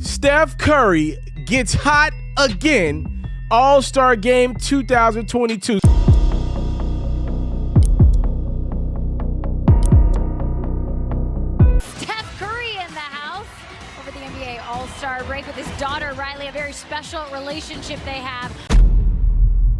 Steph Curry gets hot again. All-Star Game 2022. Steph Curry in the house over the NBA All-Star break with his daughter Riley, a very special relationship they have.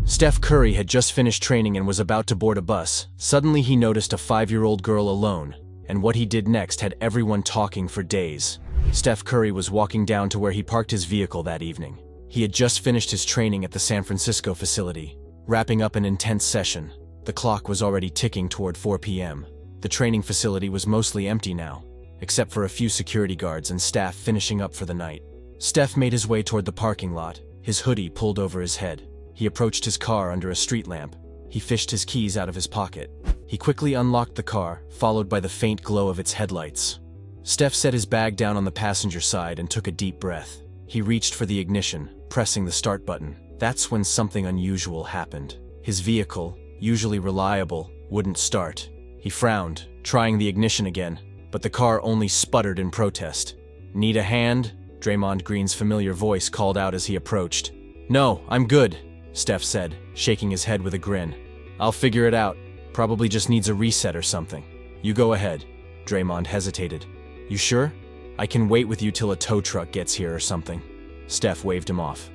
Steph Curry had just finished training and was about to board a bus. Suddenly he noticed a 5-year-old girl alone, and what he did next had everyone talking for days. Steph Curry was walking down to where he parked his vehicle that evening. He had just finished his training at the San Francisco facility, wrapping up an intense session. The clock was already ticking toward 4 p.m. The training facility was mostly empty now, except for a few security guards and staff finishing up for the night. Steph made his way toward the parking lot, his hoodie pulled over his head. He approached his car under a street lamp. He fished his keys out of his pocket. He quickly unlocked the car, followed by the faint glow of its headlights. Steph set his bag down on the passenger side and took a deep breath. He reached for the ignition, pressing the start button. That's when something unusual happened. His vehicle, usually reliable, wouldn't start. He frowned, trying the ignition again, but the car only sputtered in protest. "Need a hand?" Draymond Green's familiar voice called out as he approached. "No, I'm good," Steph said, shaking his head with a grin. "I'll figure it out. Probably just needs a reset or something." "You go ahead." Draymond hesitated. "You sure? I can wait with you till a tow truck gets here or something." Steph waved him off.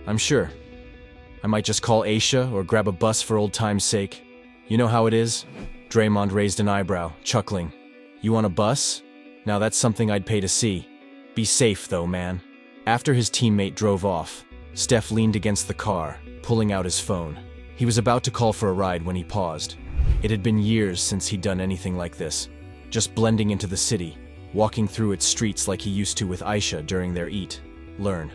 "I'm sure. I might just call Aisha or grab a bus for old time's sake. You know how it is?" Draymond raised an eyebrow, chuckling. "You want a bus? Now that's something I'd pay to see. Be safe though, man." After his teammate drove off, Steph leaned against the car, pulling out his phone. He was about to call for a ride when he paused. It had been years since he'd done anything like this, just blending into the city, walking through its streets like he used to with Aisha during their eat, learn,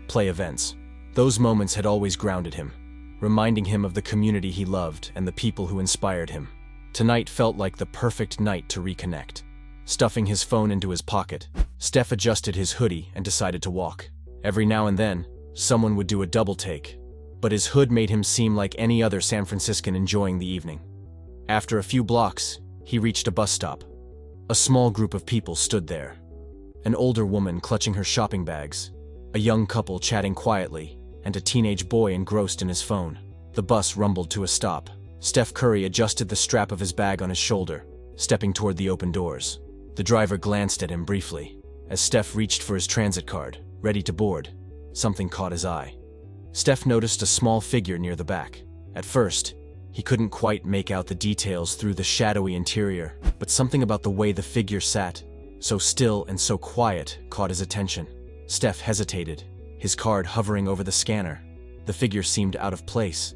play events. Those moments had always grounded him, reminding him of the community he loved and the people who inspired him. Tonight felt like the perfect night to reconnect. Stuffing his phone into his pocket, Steph adjusted his hoodie and decided to walk. Every now and then, someone would do a double take, but his hood made him seem like any other San Franciscan enjoying the evening. After a few blocks, he reached a bus stop. A small group of people stood there. An older woman clutching her shopping bags, a young couple chatting quietly, and a teenage boy engrossed in his phone. The bus rumbled to a stop. Steph Curry adjusted the strap of his bag on his shoulder, stepping toward the open doors. The driver glanced at him briefly. As Steph reached for his transit card, ready to board, something caught his eye. Steph noticed a small figure near the back. At first, he couldn't quite make out the details through the shadowy interior, but something about the way the figure sat, so still and so quiet, caught his attention. Steph hesitated, his card hovering over the scanner. The figure seemed out of place.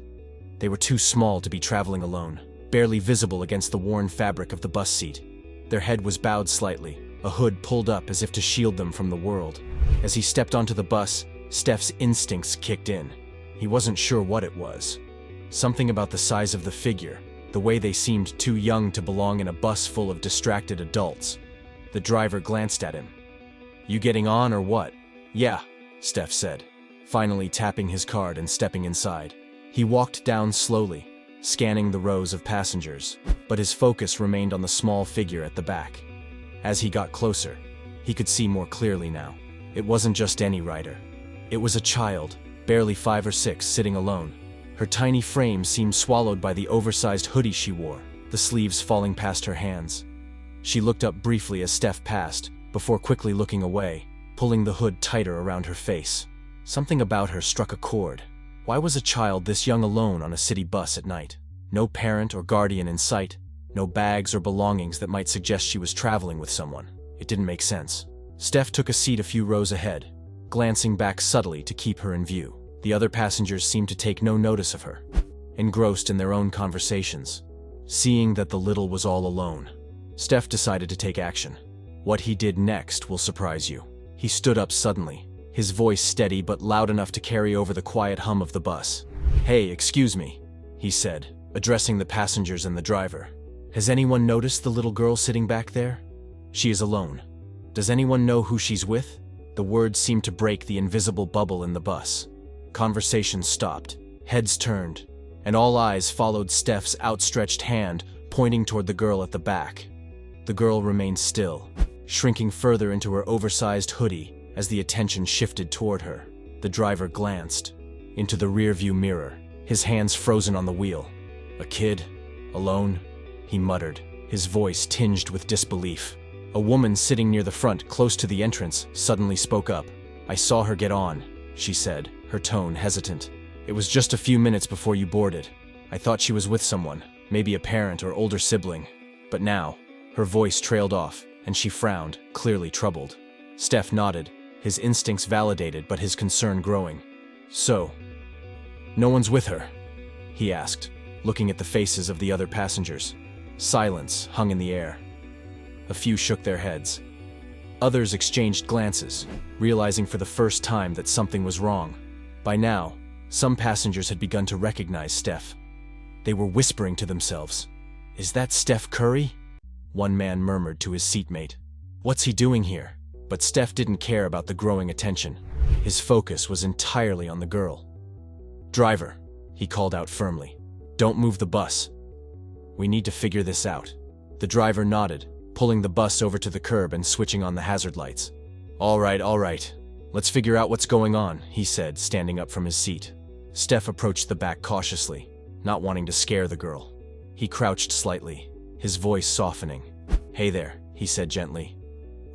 They were too small to be traveling alone, barely visible against the worn fabric of the bus seat. Their head was bowed slightly, a hood pulled up as if to shield them from the world. As he stepped onto the bus, Steph's instincts kicked in. He wasn't sure what it was. Something about the size of the figure, the way they seemed too young to belong in a bus full of distracted adults. The driver glanced at him. "You getting on or what?" "Yeah," Steph said, finally tapping his card and stepping inside. He walked down slowly, scanning the rows of passengers, but his focus remained on the small figure at the back. As he got closer, he could see more clearly now. It wasn't just any rider. It was a child, barely 5 or 6, sitting alone. Her tiny frame seemed swallowed by the oversized hoodie she wore, the sleeves falling past her hands. She looked up briefly as Steph passed, before quickly looking away, pulling the hood tighter around her face. Something about her struck a chord. Why was a child this young alone on a city bus at night? No parent or guardian in sight, no bags or belongings that might suggest she was traveling with someone. It didn't make sense. Steph took a seat a few rows ahead, glancing back subtly to keep her in view. The other passengers seemed to take no notice of her, engrossed in their own conversations. Seeing that the little was all alone, Steph decided to take action. What he did next will surprise you. He stood up suddenly, his voice steady but loud enough to carry over the quiet hum of the bus. "Hey, excuse me," he said, addressing the passengers and the driver. "Has anyone noticed the little girl sitting back there? She is alone. Does anyone know who she's with?" The words seemed to break the invisible bubble in the bus. Conversation stopped, heads turned, and all eyes followed Steph's outstretched hand pointing toward the girl at the back. The girl remained still, shrinking further into her oversized hoodie, As the attention shifted toward her, the driver glanced into the rearview mirror, his hands frozen on the wheel. A kid? Alone? He muttered, his voice tinged with disbelief. A woman sitting near the front, close to the entrance, suddenly spoke up. "I saw her get on," she said, her tone hesitant. "It was just a few minutes before you boarded. I thought she was with someone, maybe a parent or older sibling. But now," her voice trailed off, and she frowned, clearly troubled. Steph nodded, his instincts validated but his concern growing. "So, no one's with her?" he asked, looking at the faces of the other passengers. Silence hung in the air. A few shook their heads. Others exchanged glances, realizing for the first time that something was wrong. By now, some passengers had begun to recognize Steph. They were whispering to themselves, "Is that Steph Curry?" One man murmured to his seatmate, "What's he doing here?" But Steph didn't care about the growing attention. His focus was entirely on the girl. "Driver," he called out firmly, "don't move the bus. We need to figure this out." The driver nodded, pulling the bus over to the curb and switching on the hazard lights. All right. Let's figure out what's going on," he said, standing up from his seat. Steph approached the back cautiously, not wanting to scare the girl. He crouched slightly, his voice softening. "Hey there," he said gently.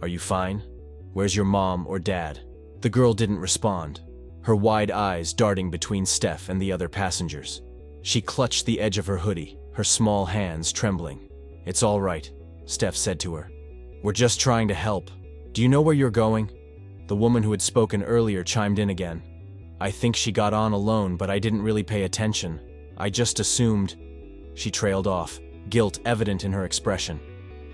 "Are you fine? Where's your mom or dad?" The girl didn't respond, her wide eyes darting between Steph and the other passengers. She clutched the edge of her hoodie, her small hands trembling. "It's all right," Steph said to her. "We're just trying to help. Do you know where you're going?" The woman who had spoken earlier chimed in again. "I think she got on alone, but I didn't really pay attention. I just assumed." She trailed off, guilt evident in her expression.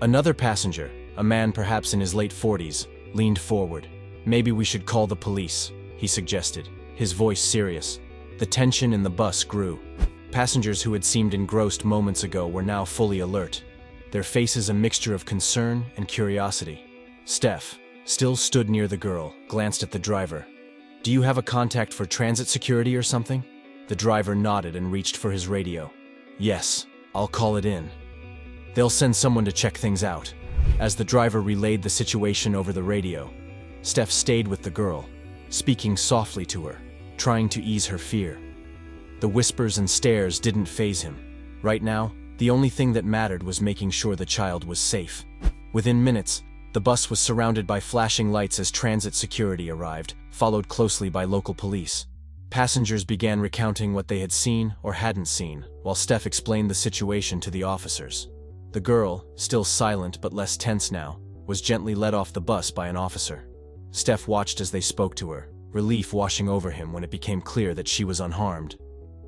Another passenger, a man perhaps in his late 40s, leaned forward. "Maybe we should call the police," he suggested, his voice serious. The tension in the bus grew. Passengers who had seemed engrossed moments ago were now fully alert, their faces a mixture of concern and curiosity. Steph still stood near the girl, glanced at the driver. "Do you have a contact for transit security or something?" The driver nodded and reached for his radio. "Yes, I'll call it in. They'll send someone to check things out." As the driver relayed the situation over the radio, Steph stayed with the girl, speaking softly to her, trying to ease her fear. The whispers and stares didn't faze him. Right now, the only thing that mattered was making sure the child was safe. Within minutes, the bus was surrounded by flashing lights as transit security arrived, followed closely by local police. Passengers began recounting what they had seen or hadn't seen, while Steph explained the situation to the officers. The girl, still silent but less tense now, was gently led off the bus by an officer. Steph watched as they spoke to her, relief washing over him when it became clear that she was unharmed.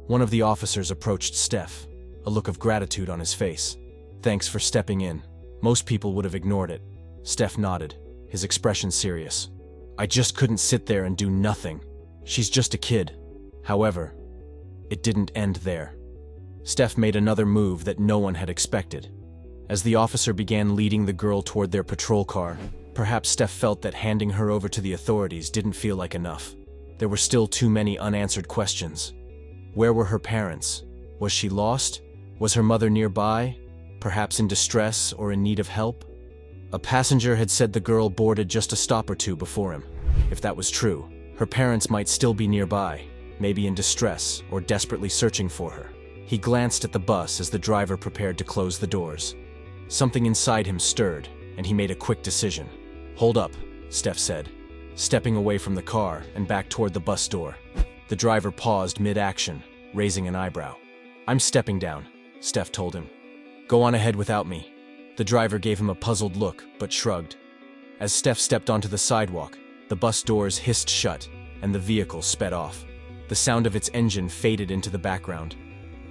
One of the officers approached Steph, a look of gratitude on his face. "Thanks for stepping in. Most people would have ignored it." Steph nodded, his expression serious. "I just couldn't sit there and do nothing. She's just a kid." However, it didn't end there. Steph made another move that no one had expected. As the officer began leading the girl toward their patrol car, perhaps Steph felt that handing her over to the authorities didn't feel like enough. There were still too many unanswered questions. Where were her parents? Was she lost? Was her mother nearby, perhaps in distress or in need of help? A passenger had said the girl boarded just a stop or two before him. If that was true, her parents might still be nearby, maybe in distress or desperately searching for her. He glanced at the bus as the driver prepared to close the doors. Something inside him stirred, and he made a quick decision. "Hold up," Steph said, stepping away from the car and back toward the bus door. The driver paused mid-action, raising an eyebrow. "I'm stepping down," Steph told him. "Go on ahead without me." The driver gave him a puzzled look, but shrugged. As Steph stepped onto the sidewalk, the bus doors hissed shut, and the vehicle sped off. The sound of its engine faded into the background.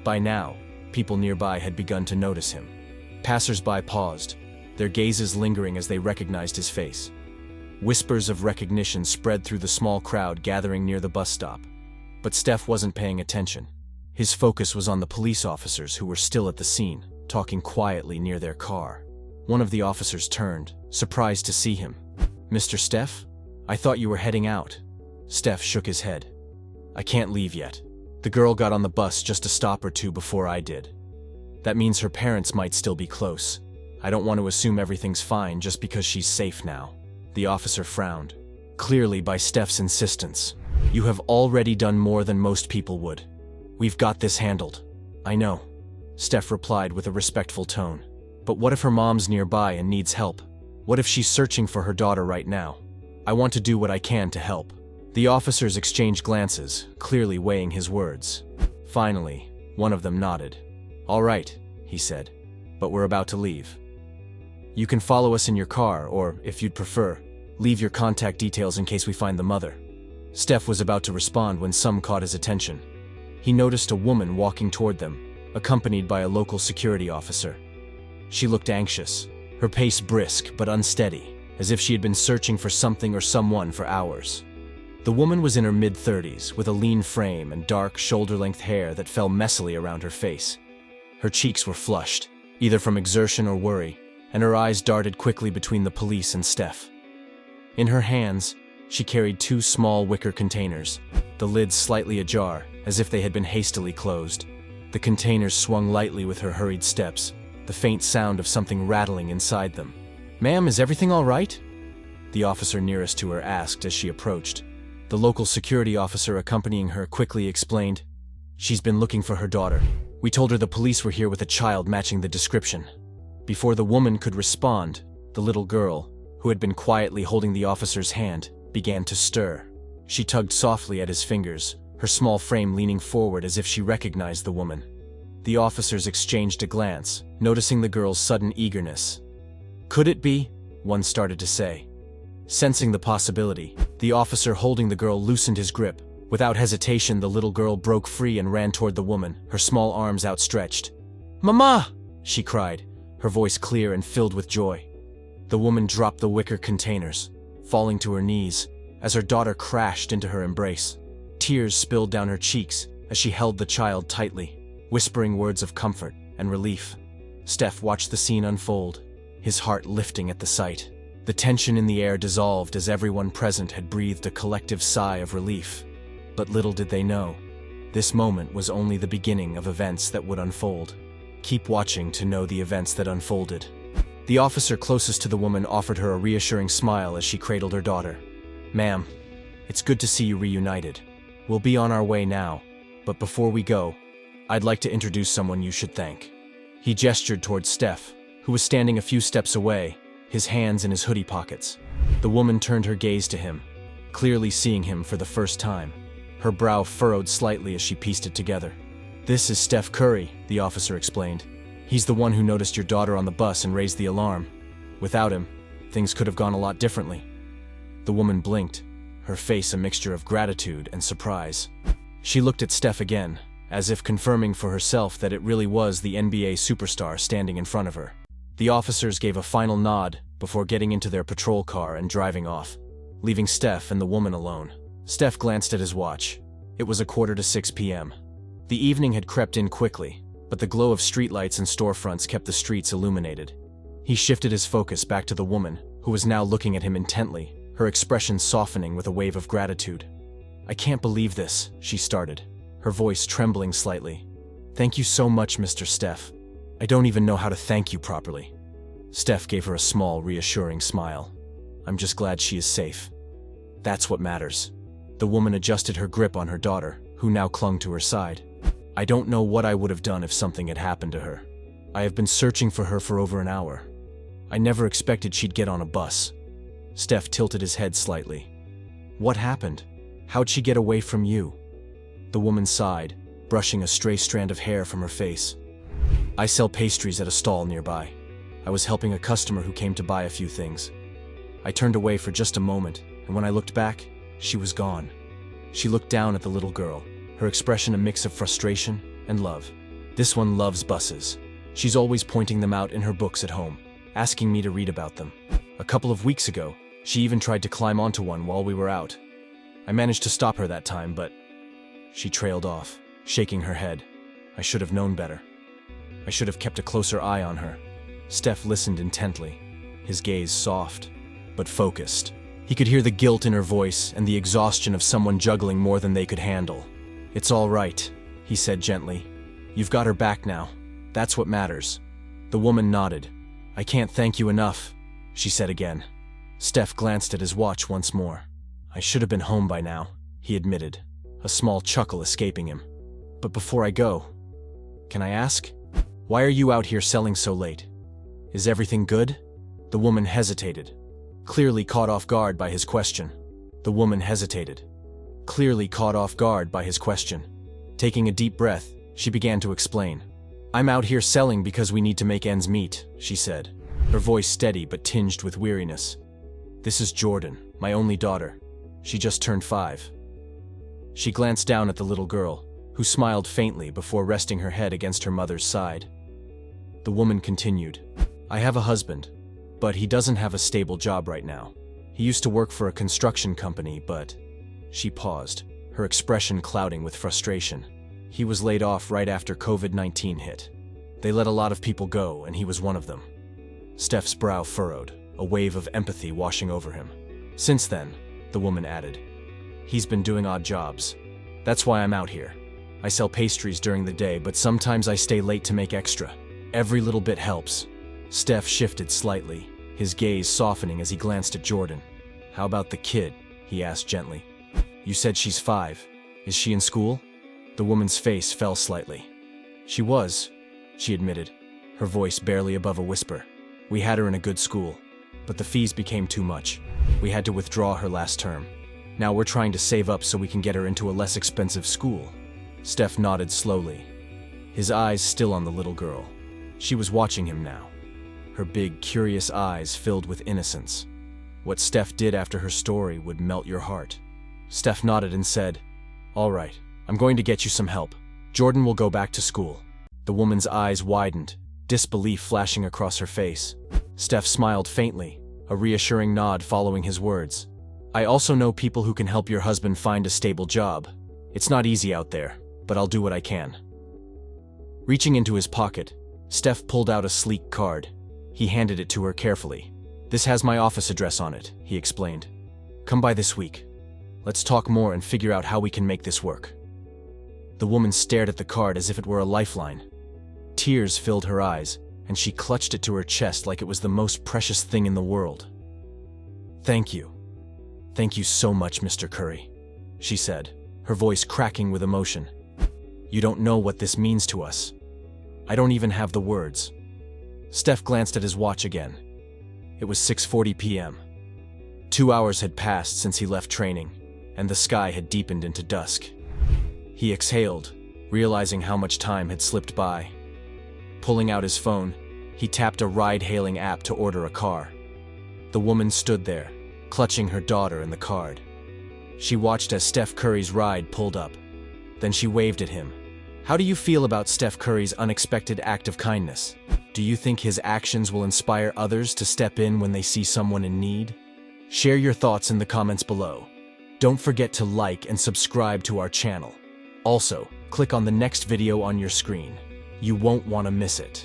By now, people nearby had begun to notice him. Passers-by paused, their gazes lingering as they recognized his face. Whispers of recognition spread through the small crowd gathering near the bus stop. But Steph wasn't paying attention. His focus was on the police officers who were still at the scene, talking quietly near their car. One of the officers turned, surprised to see him. "Mr. Steph? I thought you were heading out." Steph shook his head. "I can't leave yet. The girl got on the bus just a stop or two before I did. That means her parents might still be close. I don't want to assume everything's fine just because she's safe now." The officer frowned. clearly by Steph's insistence. "You have already done more than most people would. We've got this handled." "I know," Steph replied with a respectful tone. "But what if her mom's nearby and needs help? What if she's searching for her daughter right now? I want to do what I can to help." The officers exchanged glances, clearly weighing his words. Finally, one of them nodded. "All right," he said, "but we're about to leave. You can follow us in your car, or, if you'd prefer, leave your contact details in case we find the mother." Steph was about to respond when some caught his attention. He noticed a woman walking toward them, accompanied by a local security officer. She looked anxious, her pace brisk but unsteady, as if she had been searching for something or someone for hours. The woman was in her mid-30s, with a lean frame and dark, shoulder-length hair that fell messily around her face. Her cheeks were flushed, either from exertion or worry, and her eyes darted quickly between the police and Steph. In her hands, she carried 2 small wicker containers, the lids slightly ajar, as if they had been hastily closed. The containers swung lightly with her hurried steps, the faint sound of something rattling inside them. "Ma'am, is everything all right?" the officer nearest to her asked as she approached. The local security officer accompanying her quickly explained, "She's been looking for her daughter. We told her the police were here with a child matching the description." Before the woman could respond, the little girl, who had been quietly holding the officer's hand, began to stir. She tugged softly at his fingers, her small frame leaning forward as if she recognized the woman. The officers exchanged a glance, noticing the girl's sudden eagerness. "Could it be?" one started to say. Sensing the possibility, the officer holding the girl loosened his grip. Without hesitation, the little girl broke free and ran toward the woman, her small arms outstretched. "Mama!" she cried, her voice clear and filled with joy. The woman dropped the wicker containers, falling to her knees, as her daughter crashed into her embrace. Tears spilled down her cheeks as she held the child tightly, whispering words of comfort and relief. Steph watched the scene unfold, his heart lifting at the sight. The tension in the air dissolved as everyone present had breathed a collective sigh of relief. But little did they know, this moment was only the beginning of events that would unfold. Keep watching to know the events that unfolded. The officer closest to the woman offered her a reassuring smile as she cradled her daughter. "Ma'am, it's good to see you reunited. We'll be on our way now, but before we go, I'd like to introduce someone you should thank." He gestured towards Steph, who was standing a few steps away, his hands in his hoodie pockets. The woman turned her gaze to him, clearly seeing him for the first time. Her brow furrowed slightly as she pieced it together. "This is Steph Curry," the officer explained. "He's the one who noticed your daughter on the bus and raised the alarm. Without him, things could have gone a lot differently." The woman blinked, her face a mixture of gratitude and surprise. She looked at Steph again, as if confirming for herself that it really was the NBA superstar standing in front of her. The officers gave a final nod before getting into their patrol car and driving off, leaving Steph and the woman alone. Steph glanced at his watch. It was 5:45 p.m. The evening had crept in quickly, but the glow of streetlights and storefronts kept the streets illuminated. He shifted his focus back to the woman, who was now looking at him intently, her expression softening with a wave of gratitude. "I can't believe this," she started, her voice trembling slightly. "Thank you so much, Mr. Steph. I don't even know how to thank you properly." Steph gave her a small, reassuring smile. "I'm just glad she is safe. That's what matters." The woman adjusted her grip on her daughter, who now clung to her side. "I don't know what I would have done if something had happened to her. I have been searching for her for over an hour. I never expected she'd get on a bus." Steph tilted his head slightly. "What happened? How'd she get away from you?" The woman sighed, brushing a stray strand of hair from her face. "I sell pastries at a stall nearby. I was helping a customer who came to buy a few things. I turned away for just a moment, and when I looked back, she was gone." She looked down at the little girl, her expression a mix of frustration and love. "This one loves buses. She's always pointing them out in her books at home, asking me to read about them. A couple of weeks ago, she even tried to climb onto one while we were out. I managed to stop her that time, but..." She trailed off, shaking her head. "I should have known better. I should have kept a closer eye on her." Steph listened intently, his gaze soft, but focused. He could hear the guilt in her voice and the exhaustion of someone juggling more than they could handle. "It's all right," he said gently. "You've got her back now. That's what matters." The woman nodded. "I can't thank you enough," she said again. Steph glanced at his watch once more. I should have been home by now, he admitted, a small chuckle escaping him. But before I go, can I ask? Why are you out here selling so late? Is everything good? The woman hesitated, clearly caught off guard by his question. The woman hesitated, clearly caught off guard by his question. Taking a deep breath, she began to explain. I'm out here selling because we need to make ends meet, she said, her voice steady but tinged with weariness. This is Jordan, my only daughter. She just turned 5. She glanced down at the little girl, who smiled faintly before resting her head against her mother's side. The woman continued, I have a husband, but he doesn't have a stable job right now. He used to work for a construction company, but... She paused, her expression clouding with frustration. He was laid off right after COVID-19 hit. They let a lot of people go, and he was one of them. Steph's brow furrowed, a wave of empathy washing over him. Since then, the woman added, he's been doing odd jobs. That's why I'm out here. I sell pastries during the day, but sometimes I stay late to make extra. Every little bit helps. Steph shifted slightly, his gaze softening as he glanced at Jordan. How about the kid? He asked gently. You said she's 5. Is she in school? The woman's face fell slightly. She was, she admitted, her voice barely above a whisper. We had her in a good school, but the fees became too much. We had to withdraw her last term. Now we're trying to save up so we can get her into a less expensive school. Steph nodded slowly, his eyes still on the little girl. She was watching him now, her big, curious eyes filled with innocence. What Steph did after her story would melt your heart. Steph nodded and said, All right, I'm going to get you some help. Jordan will go back to school. The woman's eyes widened, disbelief flashing across her face. Steph smiled faintly, a reassuring nod following his words. I also know people who can help your husband find a stable job. It's not easy out there, but I'll do what I can. Reaching into his pocket, Steph pulled out a sleek card. He handed it to her carefully. This has my office address on it, he explained. Come by this week. Let's talk more and figure out how we can make this work. The woman stared at the card as if it were a lifeline. Tears filled her eyes, and she clutched it to her chest like it was the most precious thing in the world. Thank you. Thank you so much, Mr. Curry, she said, her voice cracking with emotion. You don't know what this means to us. I don't even have the words. Steph glanced at his watch again. It was 6:40 p.m. 2 hours had passed since he left training, and the sky had deepened into dusk. He exhaled, realizing how much time had slipped by. Pulling out his phone, he tapped a ride-hailing app to order a car. The woman stood there, clutching her daughter and the card. She watched as Steph Curry's ride pulled up. Then she waved at him. How do you feel about Steph Curry's unexpected act of kindness? Do you think his actions will inspire others to step in when they see someone in need? Share your thoughts in the comments below. Don't forget to like and subscribe to our channel. Also, click on the next video on your screen. You won't want to miss it.